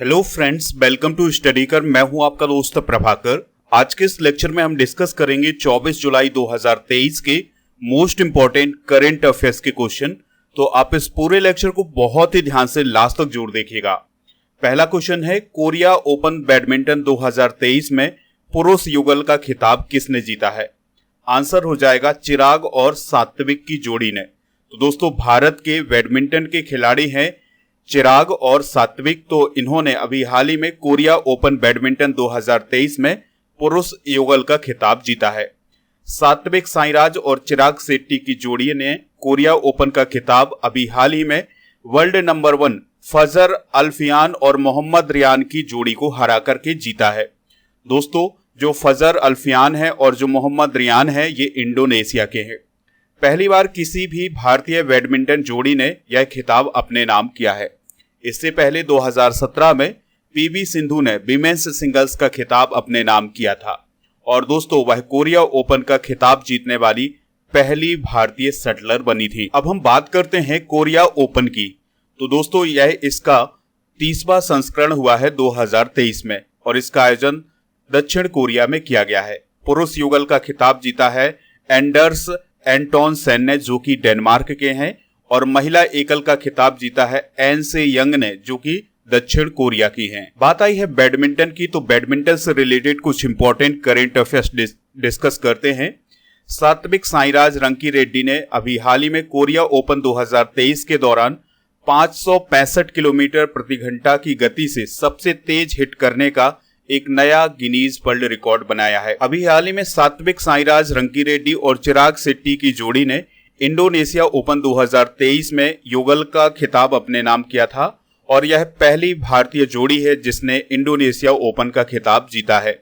Hello friends, welcome to study कर। मैं हूं आपका दोस्त प्रभाकर। आज के इस लेक्चर में हम डिस्कस करेंगे 24 जुलाई 2023 के मोस्ट इंपॉर्टेंट करंट अफेयर्स के क्वेश्चन। तो आप इस पूरे लेक्चर को बहुत ही ध्यान से लास्ट तक जरूर देखिएगा। पहला क्वेश्चन है, कोरिया ओपन बैडमिंटन 2023 में पुरुष युगल का खिताब किसने जीता है? आंसर हो जाएगा चिराग और सात्विक की जोड़ी ने। तो दोस्तों, भारत के बैडमिंटन के खिलाड़ी हैं चिराग और सात्विक। तो इन्होंने अभी हाल ही में कोरिया ओपन बैडमिंटन 2023 में पुरुष युगल का खिताब जीता है। सात्विक साईराज और चिराग शेट्टी की जोड़ी ने कोरिया ओपन का खिताब अभी हाल ही में वर्ल्ड नंबर 1 फजर अल्फियान और मोहम्मद रियान की जोड़ी को हरा करके जीता है। दोस्तों, जो फजर अल्फियान है और जो मोहम्मद रियान है, ये इंडोनेशिया के हैं। पहली बार किसी भी भारतीय बैडमिंटन जोड़ी ने यह खिताब अपने नाम किया है। इससे पहले 2017 में पीवी सिंधु ने विमेंस सिंगल्स का खिताब अपने नाम किया था और दोस्तों, वह कोरिया ओपन का खिताब जीतने वाली पहली भारतीय शटलर बनी थी। अब हम बात करते हैं कोरिया ओपन की। तो दोस्तों, यह इसका 30वां संस्करण हुआ है 2023 में और इसका आयोजन दक्षिण कोरिया में किया गया है। पुरुष युगल का खिताब जीता है एंडर्स एंटोनसेन ने, जो कि डेनमार्क के हैं, और महिला एकल का खिताब जीता है एन से यंग ने, जो कि दक्षिण कोरिया की हैं। बात आई है बैडमिंटन की, तो बैडमिंटन से रिलेटेड कुछ इंपॉर्टेंट करंट अफेयर्स डिस्कस करते हैं। सात्विक साईराज रंकी रेड्डी ने अभी हाल ही में कोरिया ओपन 2023 के दौरान 565 किलोमीटर प्रति घंटा की गति से सबसे तेज हिट करने का एक नया गिनीज वर्ल्ड रिकॉर्ड बनाया है। अभी हाल ही में सात्विक साईराज रंकी रेड्डी और चिराग शेट्टी की जोड़ी ने इंडोनेशिया ओपन 2023 में युगल का खिताब अपने नाम किया था और यह पहली भारतीय जोड़ी है जिसने इंडोनेशिया ओपन का खिताब जीता है।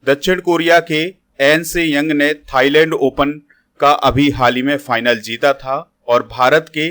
दक्षिण कोरिया के एन से यंग ने थाईलैंड ओपन का अभी हाल ही में फाइनल जीता था और भारत के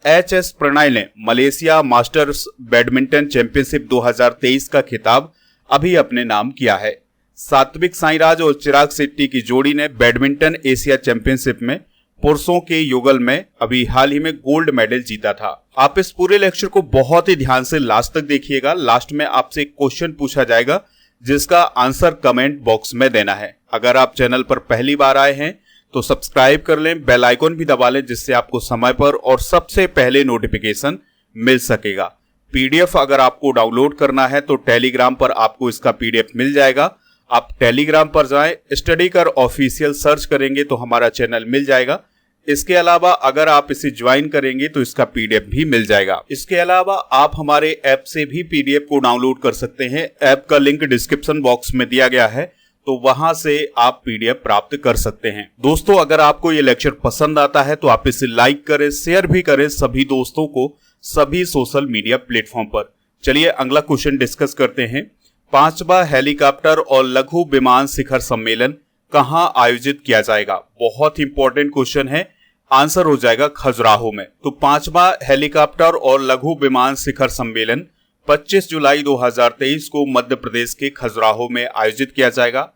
एच.एस. प्रणय ने मलेशिया मास्टर्स बैडमिंटन चैंपियनशिप 2023 का खिताब अभी अपने नाम किया है। सात्विक साईराज और चिराग शेट्टी की जोड़ी ने बैडमिंटन एशिया चैंपियनशिप में पुरुषों के युगल में अभी हाल ही में गोल्ड मेडल जीता था। आप इस पूरे लेक्चर को बहुत ही ध्यान से लास्ट तक देखिएगा। लास्ट में आपसे एक क्वेश्चन पूछा जाएगा जिसका आंसर कमेंट बॉक्स में देना है। अगर आप चैनल पर पहली बार आए हैं तो सब्सक्राइब कर लें, बेल आइकन भी दबा लें, जिससे आपको समय पर और सबसे पहले नोटिफिकेशन मिल सकेगा। पीडीएफ अगर आपको डाउनलोड करना है तो टेलीग्राम पर आपको इसका पीडीएफ मिल जाएगा। आप टेलीग्राम पर जाएं, स्टडी कर ऑफिशियल सर्च करेंगे तो हमारा चैनल मिल जाएगा। इसके अलावा अगर आप इसे ज्वाइन करेंगे तो इसका पीडीएफ भी मिल जाएगा। इसके अलावा आप हमारे ऐप से भी पीडीएफ को डाउनलोड कर सकते हैं। ऐप का लिंक डिस्क्रिप्शन बॉक्स में दिया गया है, तो वहां से आप पीडीएफ प्राप्त कर सकते हैं। दोस्तों, अगर आपको ये लेक्चर पसंद आता है तो आप इसे लाइक करें, शेयर भी करें सभी दोस्तों को सभी सोशल मीडिया प्लेटफॉर्म पर। चलिए अगला क्वेश्चन डिस्कस करते हैं। 5वां हेलीकॉप्टर और लघु विमान शिखर सम्मेलन कहां आयोजित किया जाएगा? बहुत इंपॉर्टेंट क्वेश्चन है। आंसर हो जाएगा खजुराहो में। तो 5वां हेलीकॉप्टर और लघु विमान शिखर सम्मेलन 25 जुलाई 2023 को मध्य प्रदेश के खजुराहो में आयोजित किया जाएगा।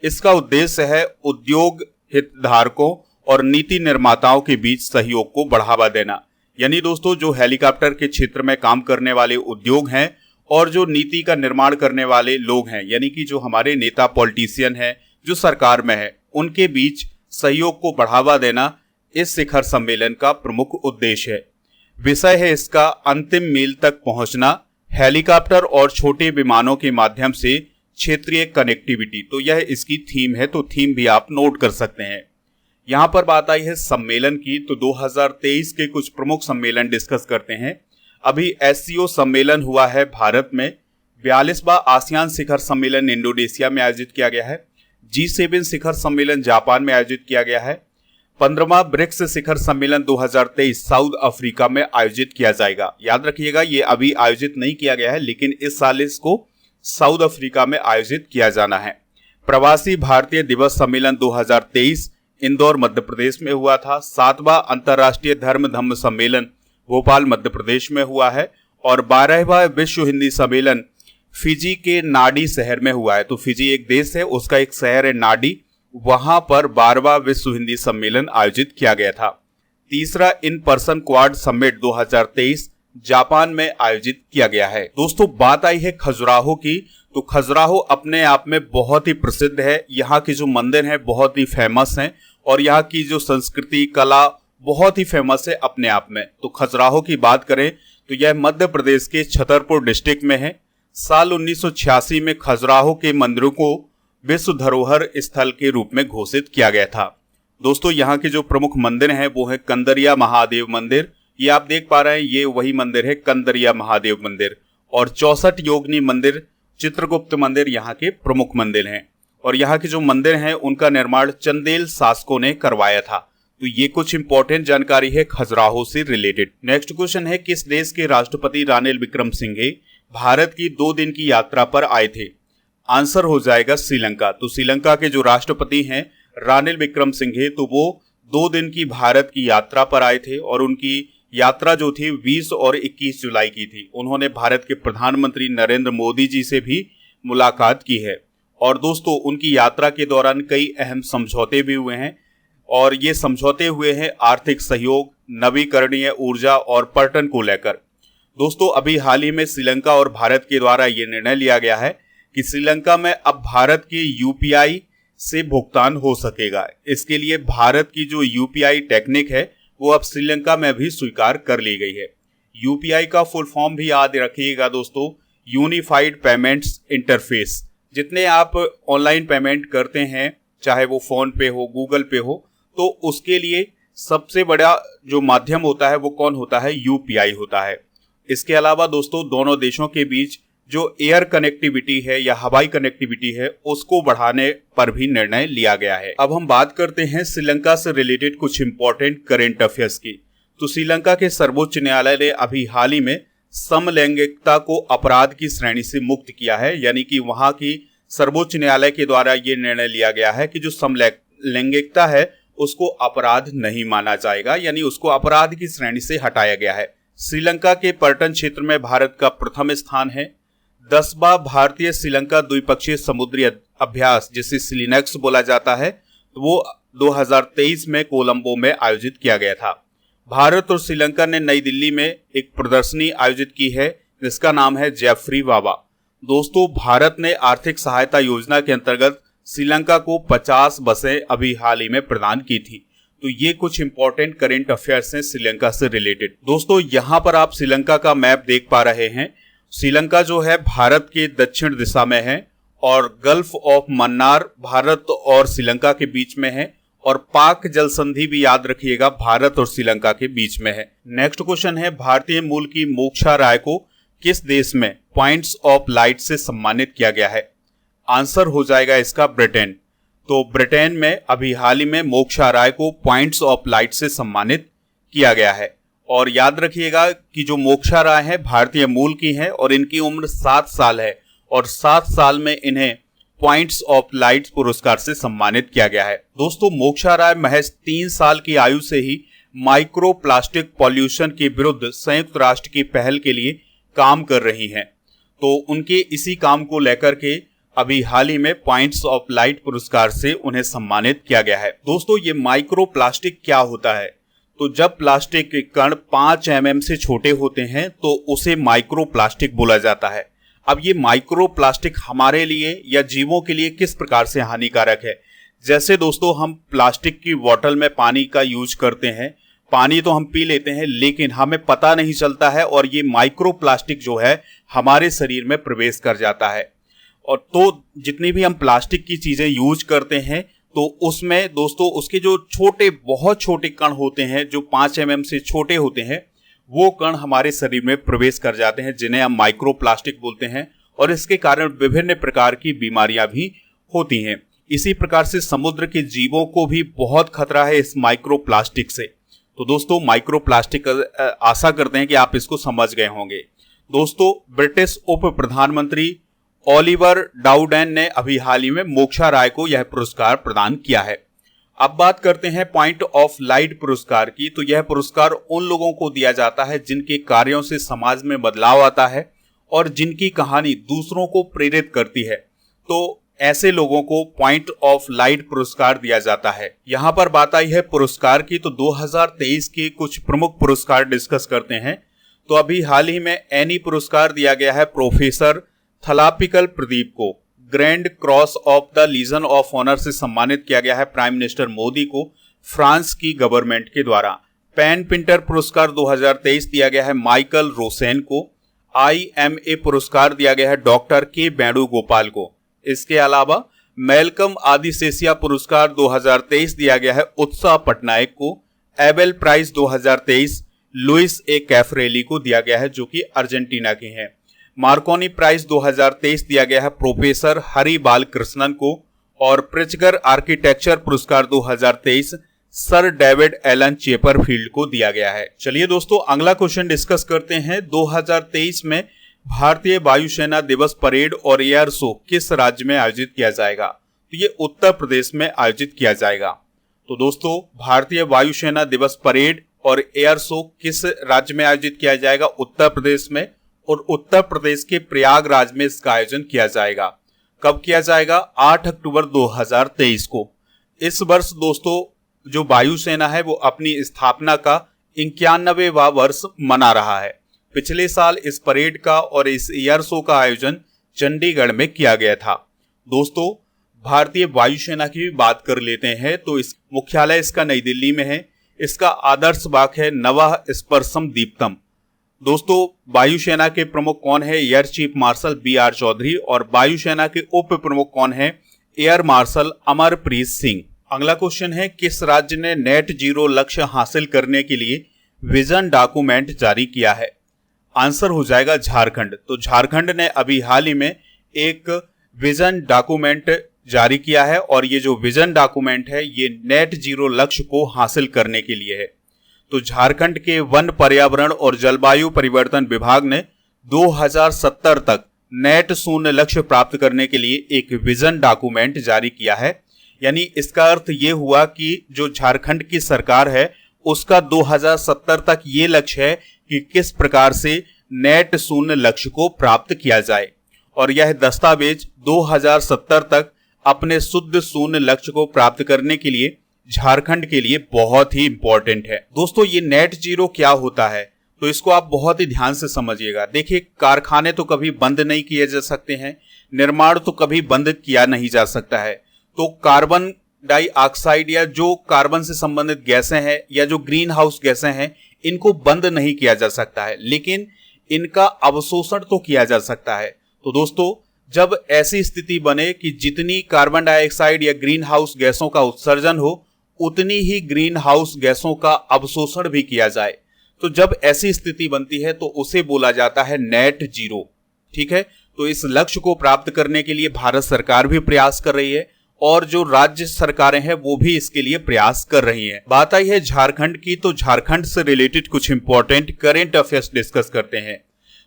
इसका उद्देश्य है उद्योग हितधारकों और नीति निर्माताओं के बीच सहयोग को बढ़ावा देना। यानी दोस्तों, जो हेलीकॉप्टर के क्षेत्र में काम करने वाले उद्योग हैं और जो नीति का निर्माण करने वाले लोग हैं, यानी कि जो हमारे नेता पॉलिटिशियन हैं, जो सरकार में है, उनके बीच सहयोग को बढ़ावा देना इस शिखर सम्मेलन का प्रमुख उद्देश्य है। विषय है इसका अंतिम मील तक पहुंचना, हेलीकॉप्टर और छोटे विमानों के माध्यम से क्षेत्रीय कनेक्टिविटी। तो यह इसकी थीम है, तो थीम भी आप नोट कर सकते हैं। यहां पर बात आई है सम्मेलन की, तो 2023 के कुछ प्रमुख सम्मेलन डिस्कस करते हैं। अभी एससीओ सम्मेलन हुआ है भारत में। 42वां आसियान शिखर सम्मेलन इंडोनेशिया में आयोजित किया गया है। G7 शिखर सम्मेलन जापान में आयोजित किया गया है। 15वां ब्रिक्स शिखर सम्मेलन 2023 साउथ अफ्रीका में आयोजित किया जाएगा। याद रखिएगा, ये अभी आयोजित नहीं किया गया है, लेकिन इस साल इसको साउथ अफ्रीका में आयोजित किया जाना है। प्रवासी भारतीय दिवस सम्मेलन 2023 इंदौर मध्य प्रदेश में हुआ था। 7वां अंतर्राष्ट्रीय धर्म सम्मेलन भोपाल मध्य प्रदेश में हुआ है और 12वां विश्व हिंदी सम्मेलन फिजी के नाडी शहर में हुआ है। तो फिजी एक देश है, उसका एक शहर है नाडी, वहां पर 12वां विश्व हिंदी सम्मेलन आयोजित किया गया था। तीसरा in person quad summit 2023 Japan में आयोजित किया गया है। दोस्तों बात आई है खजुराहो की, तो खजुराहो अपने आप में बहुत ही प्रसिद्ध है। यहाँ के जो मंदिर हैं बहुत ही फेमस हैं और यहाँ की जो संस्कृति कला बहुत ही फेमस है अपने आप में। तो खजुराहो की बात करें तो यह मध्य प्रदेश के छतरपुर डिस्ट्रिक्ट में है। साल 1986 में खजुराहो के मंदिरों को विश्व धरोहर स्थल के रूप में घोषित किया गया था। दोस्तों यहाँ के जो प्रमुख मंदिर हैं वो है कंदरिया महादेव मंदिर, ये आप देख पा रहे हैं, ये वही मंदिर है कंदरिया महादेव मंदिर। और 64 योगिनी मंदिर, चित्रगुप्त मंदिर यहाँ के प्रमुख मंदिर हैं। और यहाँ के जो मंदिर हैं उनका निर्माण चंदेल शासकों ने करवाया था। तो ये कुछ इंपॉर्टेंट जानकारी है खजुराहो से रिलेटेड। नेक्स्ट क्वेश्चन है, किस देश के राष्ट्रपति रानिल विक्रमसिंघे भारत की 2 दिन की यात्रा पर आए थे? आंसर हो जाएगा श्रीलंका। तो श्रीलंका के जो राष्ट्रपति हैं रानिल विक्रमसिंघे, तो वो 2 दिन की भारत की यात्रा पर आए थे और उनकी यात्रा जो थी 20 और 21 जुलाई की थी। उन्होंने भारत के प्रधानमंत्री नरेंद्र मोदी जी से भी मुलाकात की है। और दोस्तों उनकी यात्रा के दौरान कई अहम समझौते भी हुए हैं और ये समझौते हुए हैं आर्थिक सहयोग, नवीकरणीय ऊर्जा और पर्यटन को लेकर। दोस्तों अभी हाल ही में श्रीलंका और भारत के द्वारा ये निर्णय लिया गया है कि श्रीलंका में अब भारत के यूपीआई से भुगतान हो सकेगा। इसके लिए भारत की जो यूपीआई टेक्निक है वो अब श्रीलंका में भी स्वीकार कर ली गई है। यूपीआई का फुल फॉर्म भी याद रखिएगा दोस्तों, यूनिफाइड पेमेंट्स इंटरफेस। जितने आप ऑनलाइन पेमेंट करते हैं, चाहे वो फोन पे हो, गूगल पे हो, तो उसके लिए सबसे बड़ा जो माध्यम होता है वो कौन होता है? यूपीआई होता है। इसके अलावा दोस्तों दोनों देशों के बीच जो एयर कनेक्टिविटी है या हवाई कनेक्टिविटी है उसको बढ़ाने पर भी निर्णय लिया गया है। अब हम बात करते हैं श्रीलंका से रिलेटेड कुछ इंपॉर्टेंट करंट अफेयर्स की। तो श्रीलंका के सर्वोच्च न्यायालय ने अभी हाल ही में समलैंगिकता को अपराध की श्रेणी से मुक्त किया है, यानी कि वहां की सर्वोच्च न्यायालय के द्वारा ये निर्णय लिया गया है कि जो समलैंगिकता है उसको अपराध नहीं माना जाएगा, यानी उसको अपराध की श्रेणी से हटाया गया है। श्रीलंका के पर्यटन क्षेत्र में भारत का प्रथम स्थान है। 10वां भारतीय श्रीलंका द्विपक्षीय समुद्री अभ्यास, जिसे सिलिनेक्स बोला जाता है, वो 2023 में कोलंबो में आयोजित किया गया था। भारत और श्रीलंका ने नई दिल्ली में एक प्रदर्शनी आयोजित की है जिसका नाम है जेफरी वावा। दोस्तों भारत ने आर्थिक सहायता योजना के अंतर्गत श्रीलंका को 50 बसें अभी हाल ही में प्रदान की थी। तो ये कुछ इंपॉर्टेंट करंट अफेयर्स हैं श्रीलंका से रिलेटेड। दोस्तों यहाँ पर आप श्रीलंका का मैप देख पा रहे हैं। श्रीलंका जो है भारत के दक्षिण दिशा में है और गल्फ ऑफ मन्नार भारत और श्रीलंका के बीच में है और पाक जल संधि भी याद रखिएगा भारत और श्रीलंका के बीच में है। नेक्स्ट क्वेश्चन है, भारतीय मूल की मोक्षा राय को किस देश में पॉइंट्स ऑफ लाइट से सम्मानित किया गया है? आंसर हो जाएगा इसका ब्रिटेन। तो ब्रिटेन में अभी हाल ही में मोक्षा राय को पॉइंट्स ऑफ लाइट से सम्मानित किया गया है। और याद रखिएगा कि जो मोक्षा राय है भारतीय मूल की है और इनकी उम्र 7 साल है और 7 साल में इन्हें पॉइंट्स ऑफ लाइट पुरस्कार से सम्मानित किया गया है। दोस्तों मोक्षा राय महज 3 साल की आयु से ही माइक्रो प्लास्टिक पॉल्यूशन के विरुद्ध संयुक्त राष्ट्र की पहल के लिए काम कर रही हैं। तो उनके इसी काम को लेकर के अभी हाल ही में पॉइंट्स ऑफ लाइट पुरस्कार से उन्हें सम्मानित किया गया है। दोस्तों ये माइक्रो प्लास्टिक क्या होता है? तो जब प्लास्टिक के कण 5 mm से छोटे होते हैं तो उसे माइक्रो प्लास्टिक बोला जाता है। अब ये माइक्रो प्लास्टिक हमारे लिए या जीवों के लिए किस प्रकार से हानिकारक है? जैसे दोस्तों हम प्लास्टिक की बोतल में पानी का यूज करते हैं, पानी तो हम पी लेते हैं लेकिन हमें पता नहीं चलता है और ये माइक्रो प्लास्टिक जो है हमारे शरीर में प्रवेश कर जाता है। और तो जितनी भी हम प्लास्टिक की चीजें यूज करते हैं तो उसमें दोस्तों उसके जो छोटे बहुत छोटे कण होते हैं जो 5 mm से छोटे होते हैं वो कण हमारे शरीर में प्रवेश कर जाते हैं जिन्हें हम माइक्रो प्लास्टिक बोलते हैं और इसके कारण विभिन्न प्रकार की बीमारियां भी होती हैं। इसी प्रकार से समुद्र के जीवों को भी बहुत खतरा है इस माइक्रो प्लास्टिक से। तो दोस्तों माइक्रो प्लास्टिक आशा करते हैं कि आप इसको समझ गए होंगे। दोस्तों ब्रिटिश उप प्रधानमंत्री ओलिवर डाउडेन ने अभी हाल ही में मोक्षा राय को यह पुरस्कार प्रदान किया है। अब बात करते हैं पॉइंट ऑफ लाइट पुरस्कार की। तो यह पुरस्कार उन लोगों को दिया जाता है जिनके कार्यों से समाज में बदलाव आता है और जिनकी कहानी दूसरों को प्रेरित करती है। तो ऐसे लोगों को पॉइंट ऑफ लाइट पुरस्कार दिया जाता है। यहाँ पर बात आई है पुरस्कार की, तो 2023 के कुछ प्रमुख पुरस्कार डिस्कस करते हैं। तो अभी हाल ही में एनी पुरस्कार दिया गया है प्रोफेसर थलापिकल प्रदीप को। Grand Cross of the Legion of Honour से सम्मानित किया गया है प्राइम मिनिस्टर मोदी को फ्रांस की गवर्नमेंट के द्वारा। पेन पिंटर पुरस्कार 2023 दिया गया है माइकल रोसेन को। IMA पुरस्कार दिया गया है डॉक्टर के वेणुगोपाल को। इसके अलावा मेलकम आदिसेसिया पुरस्कार 2023 दिया गया है उत्साह पटनायक को। एबेल प्राइज 2023 लुइस ए कैफरेली को दिया गया है जो कि अर्जेंटीना के हैं। मार्कोनी प्राइज 2023 दिया गया है प्रोफेसर हरि बालकृष्णन को। और प्रिट्जगर आर्किटेक्चर पुरस्कार 2023 सर डेविड एलन चेपरफील्ड को दिया गया है। चलिए दोस्तों अगला क्वेश्चन डिस्कस करते हैं। 2023 में भारतीय वायुसेना दिवस परेड और एयर शो किस राज्य में आयोजित किया जाएगा? तो ये उत्तर प्रदेश में आयोजित किया जाएगा। तो दोस्तों भारतीय वायुसेना दिवस परेड और एयर शो किस राज्य में आयोजित किया जाएगा? उत्तर प्रदेश में। और उत्तर प्रदेश के प्रयागराज में इसका आयोजन किया जाएगा। कब किया जाएगा? 8 अक्टूबर 2023 को। इस वर्ष दोस्तों जो वायुसेना है वो अपनी स्थापना का 91वां वर्ष मना रहा है। पिछले साल इस परेड का और इस एयर शो का आयोजन चंडीगढ़ में किया गया था। दोस्तों भारतीय वायुसेना की भी बात कर लेते हैं तो इस मुख्यालय इसका नई दिल्ली में है। इसका आदर्श वाक है नवः स्पर्शम दीप्तम। दोस्तों वायुसेना के प्रमुख कौन है? Air Chief Marshal BR Chaudhary. और वायुसेना के उप प्रमुख कौन है? Air Marshal Amarpreet Singh. अगला क्वेश्चन है किस राज्य ने नेट जीरो लक्ष्य हासिल करने के लिए विजन डॉक्यूमेंट जारी किया है? आंसर हो जाएगा झारखंड। तो झारखंड ने अभी हाल ही में एक विजन डॉक्यूमेंट जारी किया है और ये जो विजन डॉक्यूमेंट है ये नेट जीरो लक्ष्य को हासिल करने के लिए है। तो झारखंड के वन पर्यावरण और जलवायु परिवर्तन विभाग ने 2070 तक नेट शून्य लक्ष्य प्राप्त करने के लिए एक विजन डॉक्यूमेंट जारी किया है। यानी इसका अर्थ ये हुआ कि जो झारखंड की सरकार है उसका 2070 तक ये लक्ष्य है कि किस प्रकार से नेट शून्य लक्ष्य को प्राप्त किया जाए। और यह दस्तावेज 2070 तक अपने शुद्ध शून्य लक्ष्य को प्राप्त करने के लिए झारखंड के लिए बहुत ही इंपॉर्टेंट है। दोस्तों ये नेट जीरो क्या होता है तो इसको आप बहुत ही ध्यान से समझिएगा। देखिए कारखाने तो कभी बंद नहीं किए जा सकते हैं, निर्माण तो कभी बंद किया नहीं जा सकता है। तो कार्बन डाइऑक्साइड या जो कार्बन से संबंधित गैसें हैं या जो ग्रीन हाउस गैसें हैं इनको बंद नहीं किया जा सकता है, लेकिन इनका अवशोषण तो किया जा सकता है। तो दोस्तों जब ऐसी स्थिति बने कि जितनी कार्बन डाइऑक्साइड या ग्रीन हाउस गैसों का उत्सर्जन हो उतनी ही ग्रीन हाउस गैसों का अवशोषण भी किया जाए, तो जब ऐसी स्थिति बनती है तो उसे बोला जाता है नेट जीरो। ठीक है, तो इस लक्ष्य को प्राप्त करने के लिए भारत सरकार भी प्रयास कर रही है और जो राज्य सरकारें हैं वो भी इसके लिए प्रयास कर रही हैं। बात आई है झारखंड की, तो झारखंड से रिलेटेड कुछ इंपॉर्टेंट करेंट अफेयर्स डिस्कस करते हैं।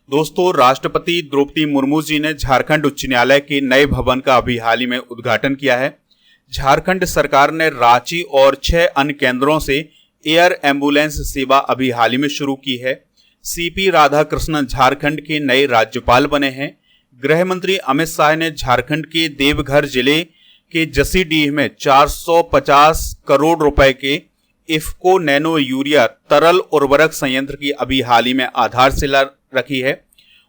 दोस्तों राष्ट्रपति द्रौपदी मुर्मू जी ने झारखंड उच्च न्यायालय के नए भवन का अभी हाल ही में उद्घाटन किया है। झारखंड सरकार ने रांची और 6 अन्य केंद्रों से एयर एम्बुलेंस सेवा अभी हाल ही में शुरू की है। CP राधाकृष्णन झारखंड के नए राज्यपाल बने हैं। गृह मंत्री अमित शाह ने झारखंड के देवघर जिले के जसीडीह में 450 करोड़ रुपए के इफ्को नैनो यूरिया तरल उर्वरक संयंत्र की अभी हाल ही में आधारशिला रखी है।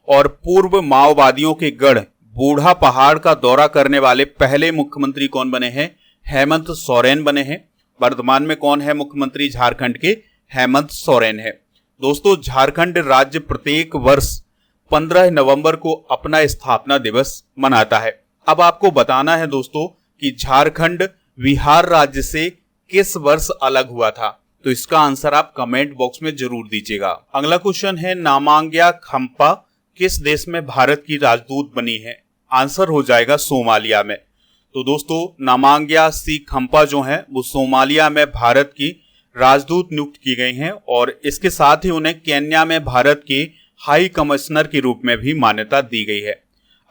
और पूर्व माओवादियों के गढ़ बूढ़ा पहाड़ का दौरा करने वाले पहले मुख्यमंत्री कौन बने हैं? हेमंत सोरेन बने हैं। वर्तमान में कौन है मुख्यमंत्री झारखंड के? हेमंत सोरेन है। दोस्तों झारखंड राज्य प्रत्येक वर्ष 15 नवंबर को अपना स्थापना दिवस मनाता है। अब आपको बताना है दोस्तों कि झारखंड बिहार राज्य से किस वर्ष अलग हुआ था, तो इसका आंसर आप कमेंट बॉक्स में जरूर दीजिएगा। अगला क्वेश्चन है नामांग्या खम्पा किस देश में भारत की राजदूत बनी है? आंसर हो जाएगा सोमालिया में। तो दोस्तों नामांग्या सी खम्पा जो है वो सोमालिया में भारत की राजदूत नियुक्त की गई हैं और इसके साथ ही उन्हें केन्या में भारत के हाई कमिश्नर के रूप में भी मान्यता दी गई है।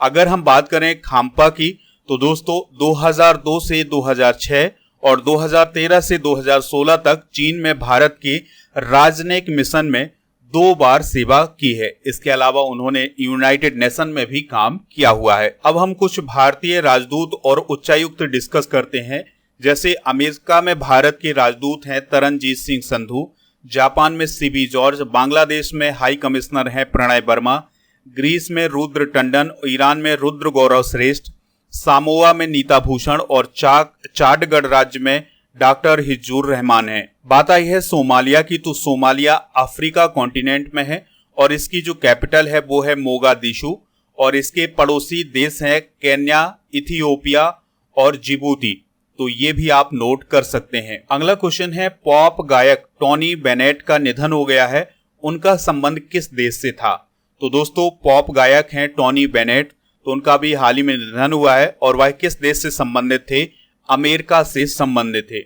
अगर हम बात करें खाम्पा की तो दोस्तों 2002 से 2006 और 2013 से 2016 तक चीन में भारत के राजनयिक मिशन में 2 बार सेवा की है। इसके अलावा उन्होंने यूनाइटेड नेशन में भी काम किया हुआ है। अब हम कुछ भारतीय राजदूत और उच्चायुक्त डिस्कस करते हैं। जैसे अमेरिका में भारत के राजदूत हैं तरनजीत सिंह संधू, जापान में सीबी जॉर्ज, बांग्लादेश में हाई कमिश्नर हैं प्रणय वर्मा, ग्रीस में रुद्र टंडन, ईरान में रुद्र गौरव श्रेष्ठ, सामोआ में नीता भूषण और चांडगढ़ राज्य में डॉक्टर हिज्जूर रहमान है। बात आई है सोमालिया की, तो सोमालिया अफ्रीका कॉन्टिनेंट में है और इसकी जो कैपिटल है वो है मोगादिशु और इसके पड़ोसी देश हैं केन्या, इथियोपिया और जिबूती। तो ये भी आप नोट कर सकते हैं। अगला क्वेश्चन है, पॉप गायक टोनी बेनेट का निधन हो गया है, उनका संबंध किस देश से था? तो दोस्तों पॉप गायक हैं टोनी बेनेट, तो उनका भी हाल ही में निधन हुआ है और वह किस देश से संबंधित थे? अमेरिका से संबंधित थे।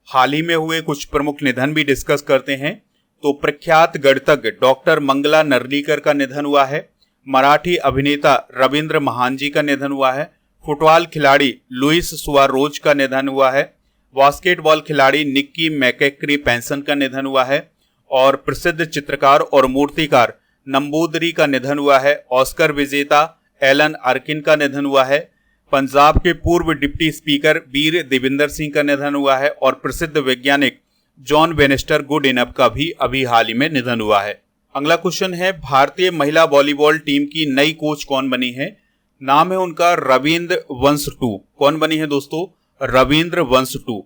हाल ही में हुए कुछ प्रमुख निधन भी डिस्कस करते हैं। तो प्रख्यात गणितज्ञ डॉक्टर मंगला नर्लीकर का निधन हुआ है, मराठी अभिनेता रविंद्र महान जी का निधन हुआ है, फुटबॉल खिलाड़ी लुइस सुआरोज का निधन हुआ है, बास्केटबॉल खिलाड़ी निक्की मैकेक्री पेंसन का निधन हुआ है और प्रसिद्ध चित्रकार और मूर्तिकार नंबूदरी का निधन हुआ है, ऑस्कर विजेता एलन अर्किन का निधन हुआ है, पंजाब के पूर्व डिप्टी स्पीकर वीर देविंदर सिंह का निधन हुआ है और प्रसिद्ध वैज्ञानिक जॉन बेनेस्टर गुडइनफ का भी अभी हाल ही में निधन हुआ है। अगला क्वेश्चन है, भारतीय महिला वॉलीबॉल टीम की नई कोच कौन बनी है? नाम है उनका रविंद्र वंशटू। कौन बनी है दोस्तों? रविंद्र वंशटू।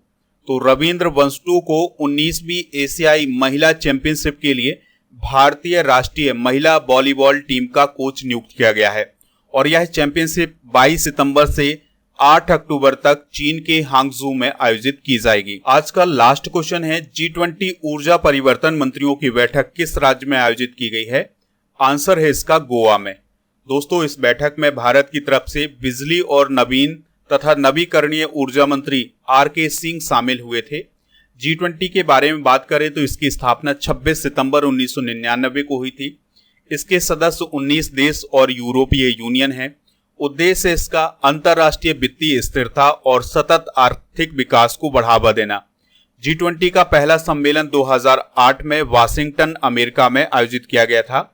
तो रविंद्र वंशटू को 19वीं एशियाई महिला चैंपियनशिप के लिए भारतीय राष्ट्रीय महिला वॉलीबॉल टीम का कोच नियुक्त किया गया है और यह चैंपियनशिप 22 सितंबर से 8 अक्टूबर तक चीन के हांगझू में आयोजित की जाएगी। आज का लास्ट क्वेश्चन है, G20 ऊर्जा परिवर्तन मंत्रियों की बैठक किस राज्य में आयोजित की गई है? आंसर है इसका गोवा में। दोस्तों इस बैठक में भारत की तरफ से बिजली और नवीन तथा नवीकरणीय ऊर्जा मंत्री RK सिंह शामिल हुए थे। G20 के बारे में बात करें तो इसकी स्थापना 26 सितंबर 1999 को हुई थी। इसके सदस्य 19 देश और यूरोपीय यूनियन है। उद्देश्य इसका अंतर्राष्ट्रीय वित्तीय स्थिरता और सतत आर्थिक विकास को बढ़ावा देना। G20 का पहला सम्मेलन 2008 में वाशिंगटन अमेरिका में आयोजित किया गया था।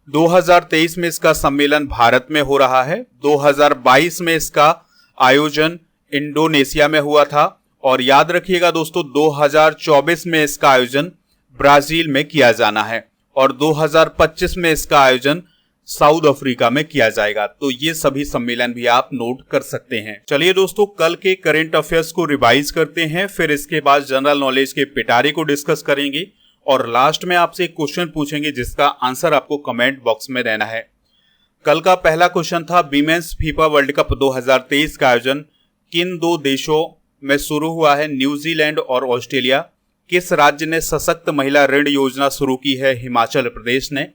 2023 में इसका सम्मेलन भारत में हो रहा है। 2022 में इसका आयोजन इंडोनेशिया में हुआ था और याद रखिएगा दोस्तों 2024 में इसका आयोजन ब्राजील में किया जाना है और 2025 में इसका आयोजन साउथ अफ्रीका में किया जाएगा। तो ये सभी सम्मेलन भी आप नोट कर सकते हैं। चलिए दोस्तों कल के करंट अफेयर्स को रिवाइज करते हैं, फिर इसके बाद जनरल नॉलेज के पिटारे को डिस्कस करेंगे और लास्ट में आपसे एक क्वेश्चन पूछेंगे जिसका आंसर आपको कमेंट बॉक्स में देना है। कल का पहला क्वेश्चन था, वीमेंस फीफा वर्ल्ड कप 2023 का आयोजन किन दो देशों में शुरू हुआ है? न्यूजीलैंड और ऑस्ट्रेलिया। किस राज्य ने सशक्त महिला ऋण योजना शुरू की है? हिमाचल प्रदेश ने।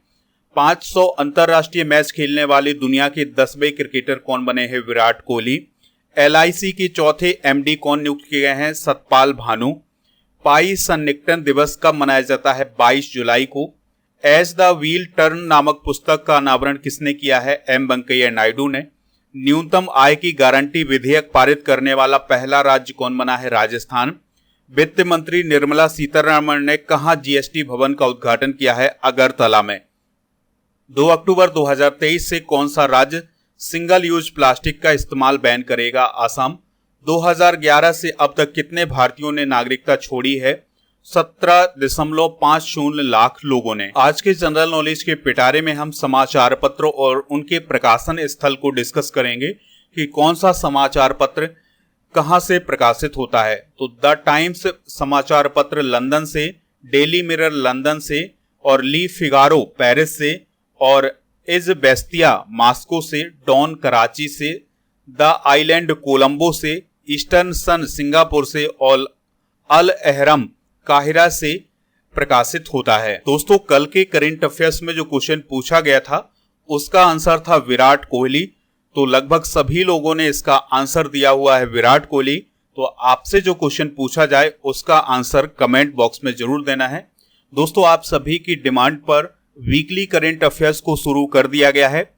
500 अंतरराष्ट्रीय मैच खेलने वाले दुनिया के 10वें क्रिकेटर कौन बने हैं? विराट कोहली। LIC के चौथे MD कौन नियुक्त किए गए हैं? सतपाल भानु। पाई सन्निकटन दिवस कब मनाया जाता है? 22 जुलाई को। एज द व्हील टर्न नामक पुस्तक का अनावरण किसने किया है? M वेंकैया नायडू ने। न्यूनतम आय की गारंटी विधेयक पारित करने वाला पहला राज्य कौन बना है? राजस्थान। वित्त मंत्री निर्मला सीतारमण ने कहां GST भवन का उद्घाटन किया है? अगरतला में। 2 अक्टूबर 2023 से कौन सा राज्य सिंगल यूज प्लास्टिक का इस्तेमाल बैन करेगा? आसाम। 2011 से अब तक कितने भारतीयों ने नागरिकता छोड़ी है? 17.50 लाख लोगों ने। आज के जनरल नॉलेज के पिटारे में हम समाचार पत्र और उनके प्रकाशन स्थल को डिस्कस करेंगे कि कौन सा समाचार पत्र कहां से प्रकाशित होता है। तो द टाइम्स समाचार पत्र लंदन से, डेली मिरर लंदन से और ली फिगारो पेरिस से और इज बेस्तिया मॉस्को से, डॉन कराची से, द आइलैंड कोलंबो से, ईस्टर्न सन सिंगापुर से और अल अहरम काहिरा से प्रकाशित होता है। दोस्तों कल के करंट अफेयर्स में जो क्वेश्चन पूछा गया था उसका आंसर था विराट कोहली। तो लगभग सभी लोगों ने इसका आंसर दिया हुआ है विराट कोहली। तो आपसे जो क्वेश्चन पूछा जाए उसका आंसर कमेंट बॉक्स में जरूर देना है। दोस्तों आप सभी की डिमांड पर वीकली करंट अफेयर्स को शुरू कर दिया गया है।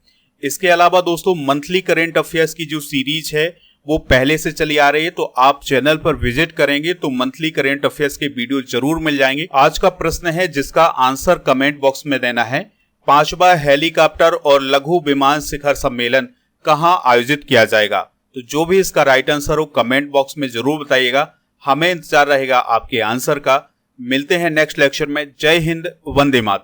इसके अलावा दोस्तों मंथली करंट अफेयर्स की जो सीरीज है वो पहले से चली आ रही है, तो आप चैनल पर विजिट करेंगे तो मंथली करंट अफेयर्स के वीडियो जरूर मिल जाएंगे। आज का प्रश्न है जिसका आंसर कमेंट बॉक्स में देना है, 5वां हेलीकॉप्टर और लघु विमान शिखर सम्मेलन कहां आयोजित किया जाएगा? तो जो भी इसका राइट आंसर हो कमेंट बॉक्स में जरूर बताइएगा। हमें इंतजार रहेगा आपके आंसर का। मिलते हैं नेक्स्ट लेक्चर में। जय हिंद, वंदे मातरम।